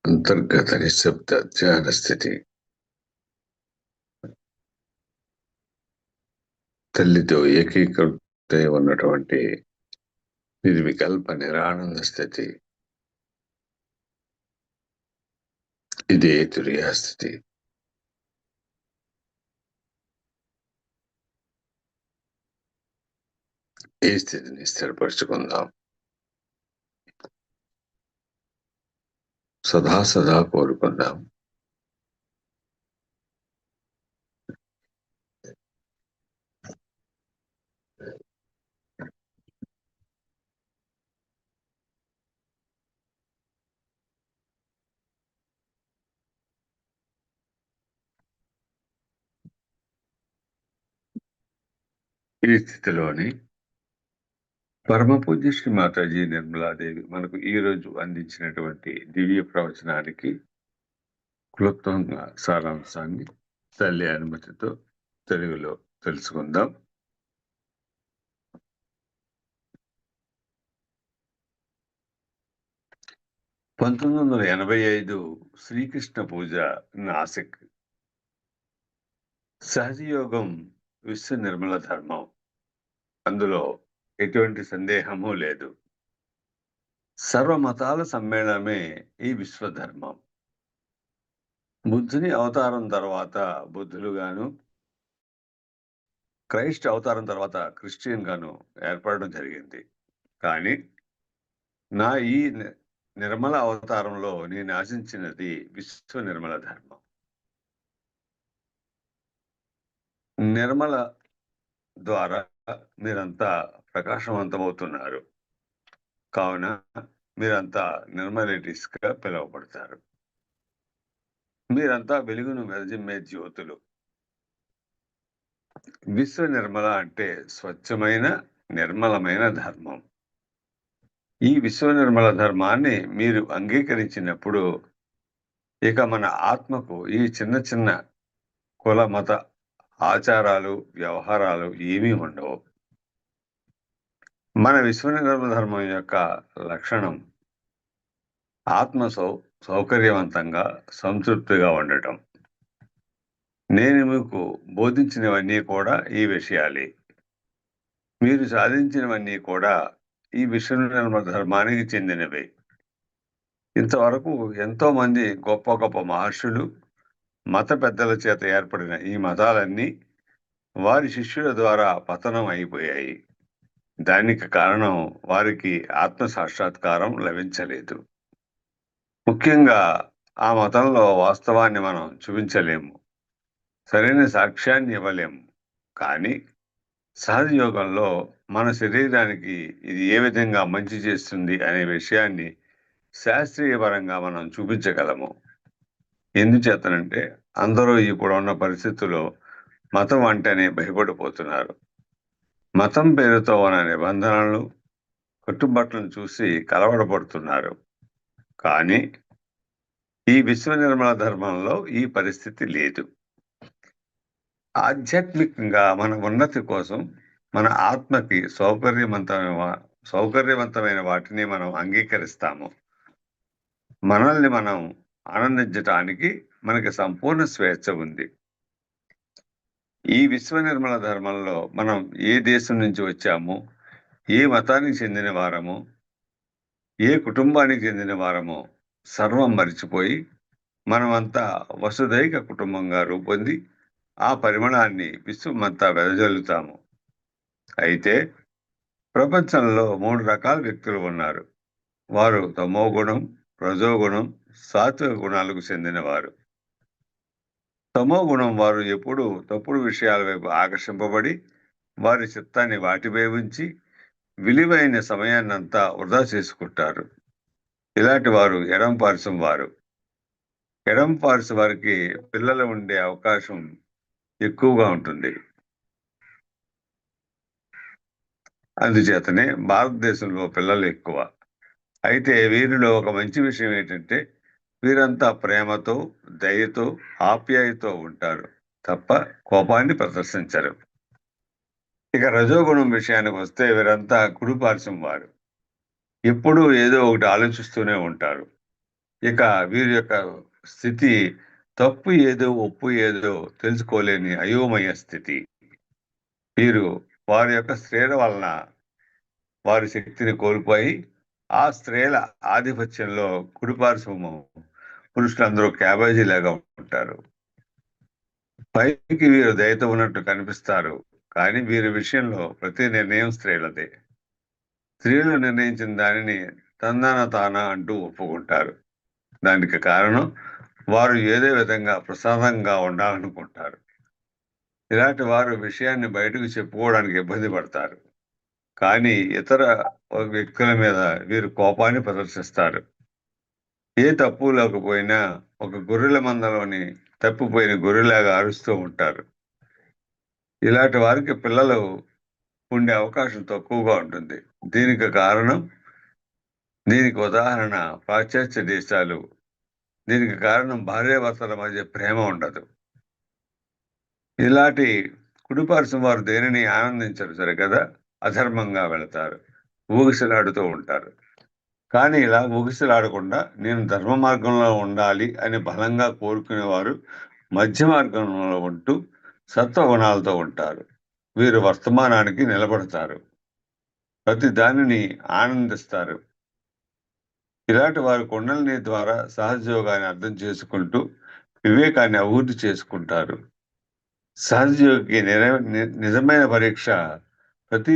అంతర్గత నిశ్శబ్ద ధ్యాన స్థితి. తల్లితో ఏకీకృతై ఉన్నటువంటి నిర్వికల్ప నిరానంద స్థితి. ఇదే తుర్యాస్థితి. ఈ స్థితిని స్థిరపరచుకుందాం. సదా కోరుకుందాం. ఈ స్థితిలోని పరమ పూజ్య శ్రీ మాతాజీ నిర్మలాదేవి మనకు ఈ రోజు అందించినటువంటి దివ్య ప్రవచనానికి క్లుప్తంగా సారాంశాన్ని తల్లి అనుమతితో తెలుగులో తెలుసుకుందాం. (1985) శ్రీకృష్ణ పూజ నాసిక్. సహజయోగం విశ్వ నిర్మల ధర్మం, అందులో ఎటువంటి సందేహము లేదు. సర్వమతాల సమ్మేళనమే ఈ విశ్వధర్మం. బుద్ధుని అవతారం తర్వాత బుద్ధులుగాను, క్రైస్ట్ అవతారం తర్వాత క్రిస్టియన్ గాను ఏర్పడడం జరిగింది. కానీ నా ఈ నిర్మల అవతారంలో నేను ఆశించినది విశ్వ నిర్మల ధర్మం. నిర్మల ద్వారా మీరంతా ప్రకాశవంతమవుతున్నారు. కావున మీరంతా నిర్మలిటీస్ గా పిలువబడతారు. మీరంతా వెలుగును వెదజిమ్మే జ్యోతులు. విశ్వ నిర్మల అంటే స్వచ్ఛమైన నిర్మలమైన ధర్మం. ఈ విశ్వ నిర్మల ధర్మాన్ని మీరు అంగీకరించినప్పుడు ఇక మన ఆత్మకు ఈ చిన్న చిన్న కుల మత ఆచారాలు వ్యవహారాలు ఏమీ ఉండవు. మన విశ్వ నిర్మల ధర్మం యొక్క లక్షణం ఆత్మ సౌకర్యవంతంగా సంతృప్తిగా ఉండటం. నేను మీకు బోధించినవన్నీ కూడా ఈ విషయాలే. మీరు సాధించినవన్నీ కూడా ఈ విశ్వ నిర్మల ధర్మానికి చెందినవే. ఇంతవరకు ఎంతో మంది గొప్ప గొప్ప మహర్షులు, మత పెద్దల చేత ఏర్పడిన ఈ మతాలన్నీ వారి శిష్యుల ద్వారా పతనం అయిపోయాయి. దానికి కారణం వారికి ఆత్మ సాక్షాత్కారం లభించలేదు. ముఖ్యంగా ఆ మతంలో వాస్తవాన్ని మనం చూపించలేము, సరైన సాక్ష్యాన్ని ఇవ్వలేము. కానీ సహజ యోగంలో మన శరీరానికి ఇది ఏ విధంగా మంచి చేస్తుంది అనే విషయాన్ని శాస్త్రీయపరంగా మనం చూపించగలము. ఎందుచేతనంటే అందరూ ఇప్పుడున్న పరిస్థితుల్లో మతం అంటేనే భయపడిపోతున్నారు. మతం పేరుతో ఉన్న నిబంధనలు, కట్టుబాట్లను చూసి కలవరపడుతున్నారు. కానీ ఈ విశ్వ నిర్మల ధర్మంలో ఈ పరిస్థితి లేదు. ఆధ్యాత్మికంగా మన ఉన్నతి కోసం మన ఆత్మకి సౌకర్యవంతమైన వాటిని మనం అంగీకరిస్తాము. మనల్ని మనం ఆనందించటానికి మనకి సంపూర్ణ స్వేచ్ఛ ఉంది. ఈ విశ్వ నిర్మల ధర్మంలో మనం ఏ దేశం నుంచి వచ్చామో, ఏ మతానికి చెందిన వారమో, ఏ కుటుంబానికి చెందిన వారమో సర్వం మరిచిపోయి మనమంతా వసుదైక కుటుంబంగా రూపొంది ఆ పరిమళాన్ని విశ్వమంతా వెదజల్లుతాము. అయితే ప్రపంచంలో 3 రకాల వ్యక్తులు ఉన్నారు. వారు తమోగుణం, రజోగుణం, సాత్విక గుణాలకు చెందినవారు. తమోగుణం వారు ఎప్పుడూ తప్పుడు విషయాల వైపు ఆకర్షింపబడి వారి చిత్తాన్ని వాటిపై ఉంచి విలువైన సమయాన్నంతా వృధా చేసుకుంటారు. ఇలాంటి వారు ఎడం పార్శ్వం వారు. ఎడం పార్శ్వ వారికి పిల్లలు ఉండే అవకాశం ఎక్కువగా ఉంటుంది. అందుచేతనే భారతదేశంలో పిల్లలు ఎక్కువ. అయితే వీరిలో ఒక మంచి విషయం ఏంటంటే వీరంతా ప్రేమతో, దయతో, ఆప్యాయతో ఉంటారు తప్ప కోపాన్ని ప్రదర్శించరు. ఇక రజోగుణం విషయానికి వస్తే వీరంతా కుడి పార్శ్వం వారు. ఎప్పుడూ ఏదో ఒకటి ఆలోచిస్తూనే ఉంటారు. ఇక వీరి యొక్క స్థితి తప్పు ఏదో, ఒప్పు ఏదో తెలుసుకోలేని అయోమయ స్థితి. వీరు వారి యొక్క స్త్రీల వలన వారి శక్తిని కోల్పోయి, ఆ స్త్రీల ఆధిపత్యంలో కుడిపార్శ్వము పురుషులందరూ క్యాబేజీలాగా ఉంటారు. పైకి వీరు దయతో ఉన్నట్టు కనిపిస్తారు. కానీ వీరి విషయంలో ప్రతి నిర్ణయం స్త్రీలదే. స్త్రీలు నిర్ణయించిన దానిని తందాన తానా అంటూ ఒప్పుకుంటారు. దానికి కారణం వారు ఏదో విధంగా ప్రసాదంగా ఉండాలనుకుంటారు. ఇలాంటి వారు విషయాన్ని బయటకు చెప్పుకోవడానికి ఇబ్బంది పడతారు. కానీ ఇతర వ్యక్తుల మీద వీరు కోపాన్ని ప్రదర్శిస్తారు. ఏ తప్పు లేకపోయినా ఒక గొర్రెల మందలోని తప్పిపోయిన గొర్రెలాగా అరుస్తూ ఉంటారు. ఇలాంటి వారికి పిల్లలు ఉండే అవకాశం తక్కువగా ఉంటుంది. దీనికి ఉదాహరణ పాశ్చాత్య దేశాలు. దీనికి కారణం భార్యాభర్తల మధ్య ప్రేమ ఉండదు. ఇలాంటి కుడిపార్శ్వం వారు దేనిని ఆనందించరు సరికదా, అధర్మంగా వెళతారు, ఊగిసలాడుతూ ఉంటారు. కానీ ఇలా ఊగిసలాడకుండా నేను ధర్మ మార్గంలో ఉండాలి అని బలంగా కోరుకునేవారు మధ్య మార్గంలో ఉంటూ సత్వగుణాలతో ఉంటారు. వీరు వర్తమానానికి నిలబడతారు, ప్రతి దానిని ఆనందిస్తారు. ఇలాంటి వారు కుండలిని ద్వారా సహజయోగాన్ని అర్థం చేసుకుంటూ వివేకాన్ని అభివృద్ధి చేసుకుంటారు. సహజయోగి నిజమైన పరీక్ష ప్రతి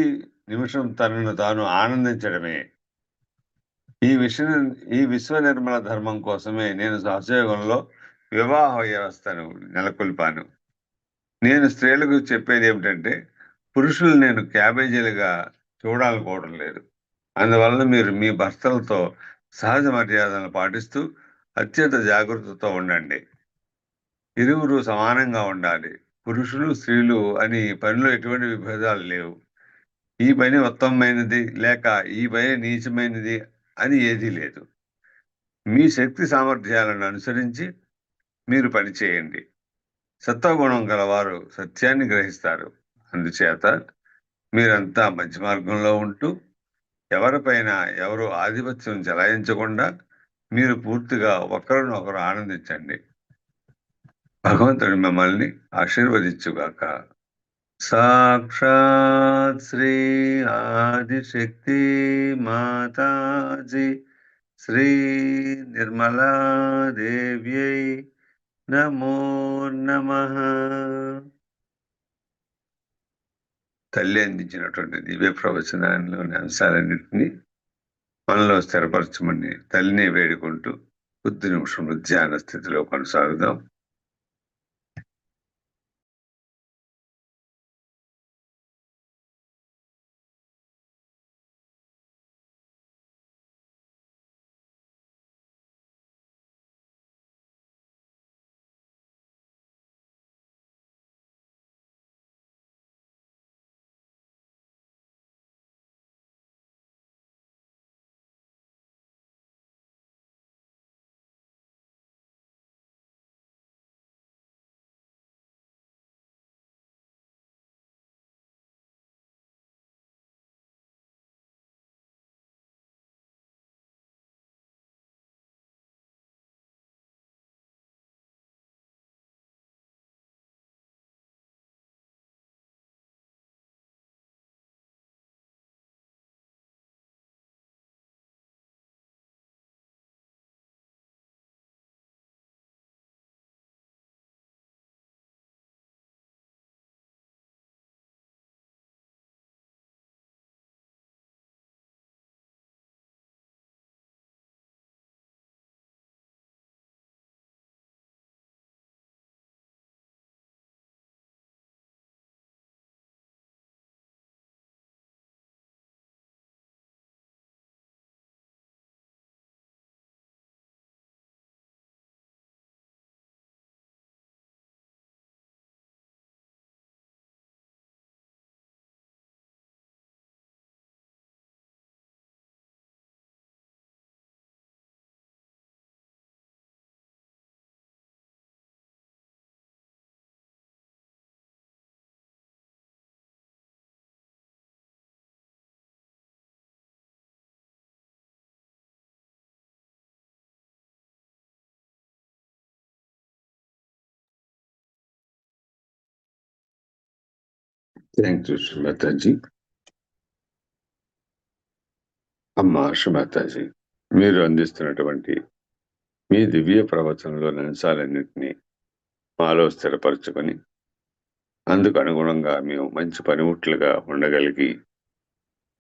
నిమిషం తనను తాను ఆనందించడమే. ఈ విశ్వ నిర్మల ధర్మం కోసమే నేను సహజయోగంలో వివాహ వ్యవస్థను నెలకొల్పాను. నేను స్త్రీలకు చెప్పేది ఏమిటంటే, పురుషులు నేను క్యాబేజీలుగా చూడాలనుకోవడం లేదు. అందువలన మీరు మీ భర్తలతో సహజ మర్యాదలను పాటిస్తూ అత్యంత జాగ్రత్తతో ఉండండి. ఇరువురు సమానంగా ఉండాలి. పురుషులు, స్త్రీలు అని పనిలో ఎటువంటి విభేదాలు లేవు. ఈ పని ఉత్తమమైనది లేక ఈ పని నీచమైనది అని ఏదీ లేదు. మీ శక్తి సామర్థ్యాలను అనుసరించి మీరు పనిచేయండి. సత్వగుణం గలవారు సత్యాన్ని గ్రహిస్తారు. అందుచేత మీరంతా మధ్య మార్గంలో ఉంటూ ఎవరిపైన ఎవరు ఆధిపత్యం చెలాయించకుండా మీరు పూర్తిగా ఒకరినొకరు ఆనందించండి. భగవంతుడు మిమ్మల్ని ఆశీర్వదించుగాక. సాక్షాత్ శ్రీ ఆదిశక్తి మాతాజీ శ్రీ నిర్మలాదేవ్యై నమో నమః. తల్లి అందించినటువంటి దివ్య ప్రవచనాల్లోని అంశాలన్నింటినీ మనలో స్థిరపరచమని తల్లిని వేడుకుంటూ కొద్ది నిమిషంలో ధ్యాన స్థితిలో కొనసాగుదాం. Thank you Shri Mataji. అమ్మా శ్రీమాతాజీ, మీరు అందిస్తున్నటువంటి మీ దివ్య ప్రవచనంలోని అంశాలన్నింటినీ మాలో స్థిరపరచుకొని అందుకు అనుగుణంగా మేము మంచి పనిముట్లుగా ఉండగలిగి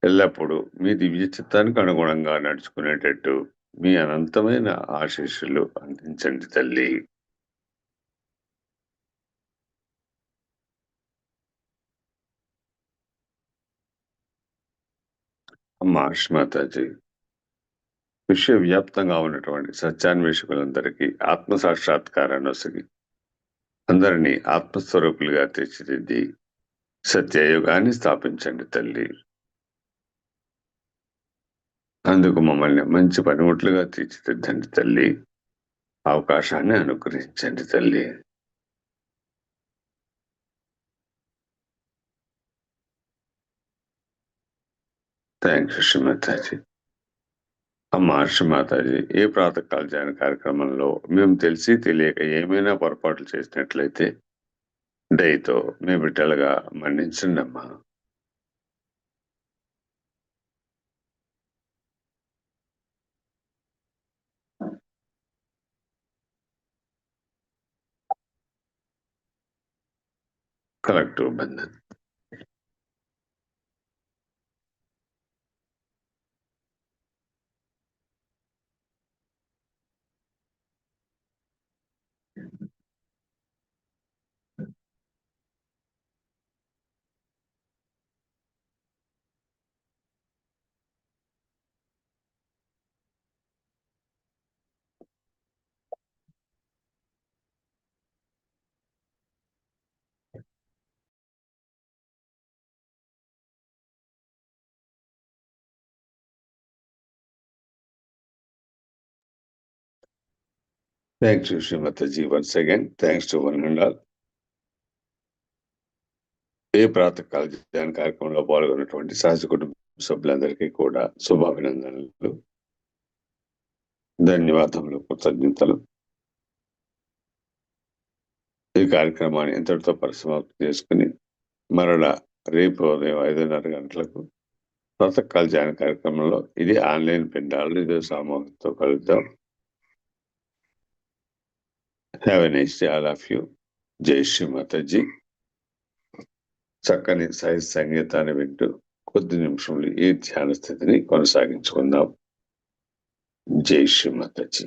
ఎల్లప్పుడూ మీ దివ్య చిత్తానికి అనుగుణంగా నడుచుకునేటట్టు మీ అనంతమైన ఆశీస్సులు అందించండి తల్లి. అమ్మా శ్రీమాతాజీ, విశ్వవ్యాప్తంగా ఉన్నటువంటి సత్యాన్వేషకులందరికీ ఆత్మ సాక్షాత్కారాన్ని వసగి అందరినీ ఆత్మస్వరూపులుగా తీర్చిదిద్ది సత్యయుగాన్ని స్థాపించండి తల్లి. అందుకు మమ్మల్ని మంచి పనిముట్లుగా తీర్చిదిద్దండి తల్లి. అవకాశాన్ని అనుగ్రహించండి తల్లి. Thank you Shri Mataji. అమ్మా శ్రీమాతాజీ, ఏ ప్రాతకాల ధ్యాన కార్యక్రమంలో మేము తెలిసి తెలియక ఏమైనా పొరపాట్లు చేసినట్లయితే దయతో మీ బిడ్డలుగా మన్నించండి అమ్మా. Collective bandhan. Thank you Shrimataji. Once again thanks to one and all. ఏ ప్రాతకాల ధ్యాన కార్యక్రమంలో పాల్గొన్నటువంటి సహజ కుటుంబ సభ్యులందరికీ కూడా శుభాభినందనలు, ధన్యవాదములు, కృతజ్ఞతలు. ఈ కార్యక్రమాన్ని ఇంతటితో పరిసమాప్తి చేసుకుని మరలా రేపు ఉదయం 5:30 గంటలకు ప్రాతకాల ధ్యాన కార్యక్రమంలో ఇది ఆన్లైన్ పిండాలు, ఇదే సామూహికతో కలుద్దాం. Have a nice day all of you. జై శ్రీమాతాజీ. చక్కని సాహిత్య సంగీతాన్ని వింటూ కొద్ది నిమిషంలో ఈ ధ్యాన స్థితిని కొనసాగించుకుందాం. జై శ్రీమాతాజీ.